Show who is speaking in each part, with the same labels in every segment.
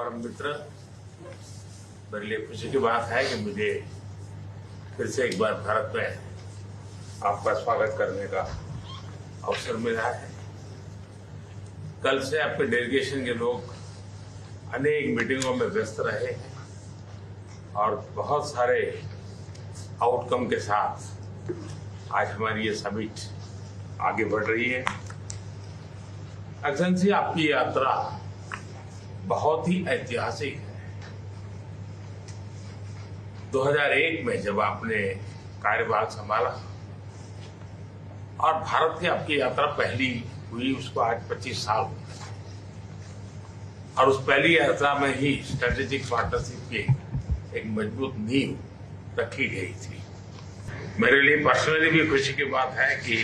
Speaker 1: परम मित्र, मेरे लिए खुशी की बात है कि मुझे फिर से एक बार भारत में आपका स्वागत करने का अवसर मिला है। कल से आपके डेलीगेशन के लोग अनेक मीटिंगों में व्यस्त रहे हैं और बहुत सारे आउटकम के साथ आज हमारी ये समिट आगे बढ़ रही है। एक्सेलेंसी, आपकी यात्रा बहुत ही ऐतिहासिक है। 2001 में जब आपने कार्यभार संभाला और भारत की आपकी यात्रा पहली हुई, उसको आज 25 साल हो गए और उस पहली यात्रा में ही स्ट्रेटेजिक पार्टनरशिप की एक मजबूत नींव रखी गई थी। मेरे लिए पर्सनली भी खुशी की बात है कि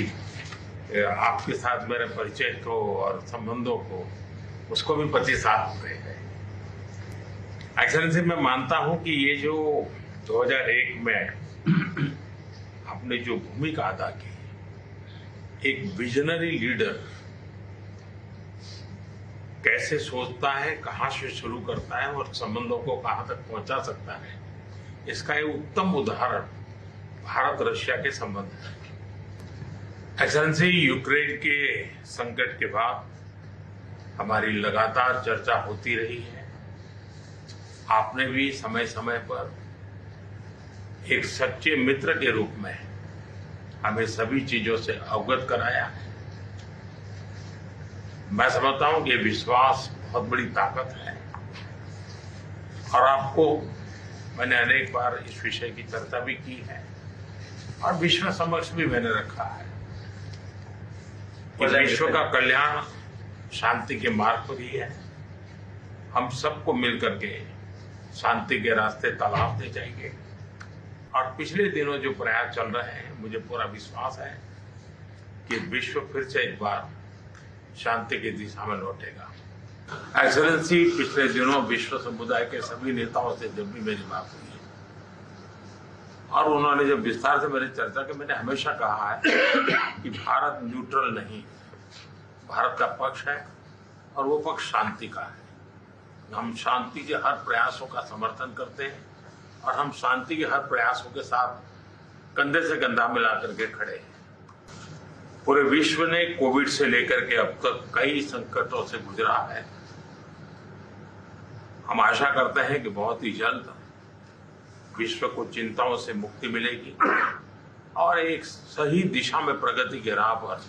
Speaker 1: आपके साथ मेरे परिचय को और संबंधों को उसको भी 25 साल हो गए हैं। एक्सेलेंसी, मैं मानता हूं कि ये जो 2001 में आपने जो भूमिका अदा की, एक विजनरी लीडर कैसे सोचता है, कहां से शुरू करता है और संबंधों को कहां तक पहुंचा सकता है, इसका एक उत्तम उदाहरण भारत रशिया के संबंध है। एक्सेलेंसी, यूक्रेन के संकट के बाद हमारी लगातार चर्चा होती रही है। आपने भी समय समय पर एक सच्चे मित्र के रूप में हमें सभी चीजों से अवगत कराया है। मैं समझता हूं कि विश्वास बहुत बड़ी ताकत है और आपको मैंने अनेक बार इस विषय की चर्चा भी की है और विश्व समक्ष भी मैंने रखा है कि विश्व का कल्याण शांति के मार्ग पर ही है। हम सबको मिलकर के शांति के रास्ते तलाशने चाहिए और पिछले दिनों जो प्रयास चल रहे हैं, मुझे पूरा विश्वास है कि विश्व फिर से एक बार शांति की दिशा में लौटेगा। एक्सेलेंसी, पिछले दिनों विश्व समुदाय के सभी नेताओं से जब भी मेरी बात हुई और उन्होंने जब विस्तार से मेरी चर्चा की, मैंने हमेशा कहा है कि भारत न्यूट्रल नहीं, भारत का पक्ष है और वो पक्ष शांति का है। हम शांति के हर प्रयासों का समर्थन करते हैं और हम शांति के हर प्रयासों के साथ कंधे से कंधा मिला करके खड़े हैं। पूरे विश्व ने कोविड से लेकर के अब तक कई संकटों से गुजरा है। हम आशा करते हैं कि बहुत ही जल्द विश्व को चिंताओं से मुक्ति मिलेगी और एक सही दिशा में प्रगति के राह पर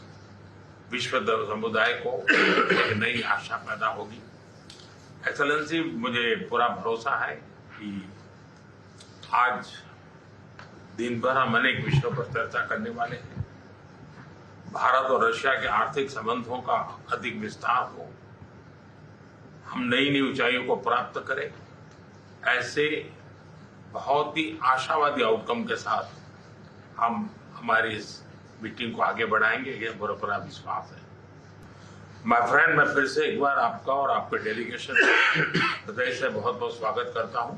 Speaker 1: विश्व समुदाय को एक नई आशा पैदा होगी। एक्सेलेंसी, मुझे पूरा भरोसा है कि आज दिन भर हम अनेक विषयों पर चर्चा करने वाले हैं। भारत और रशिया के आर्थिक संबंधों का अधिक विस्तार हो, हम नई नई ऊंचाइयों को प्राप्त करें, ऐसे बहुत ही आशावादी आउटकम के साथ हम हमारी इस मीटिंग को आगे बढ़ाएंगे, ये मेरा पूरा विश्वास है। माय फ्रेंड, मैं फिर से एक बार आपका और आपके डेलीगेशन हृदय से बहुत बहुत स्वागत करता हूं।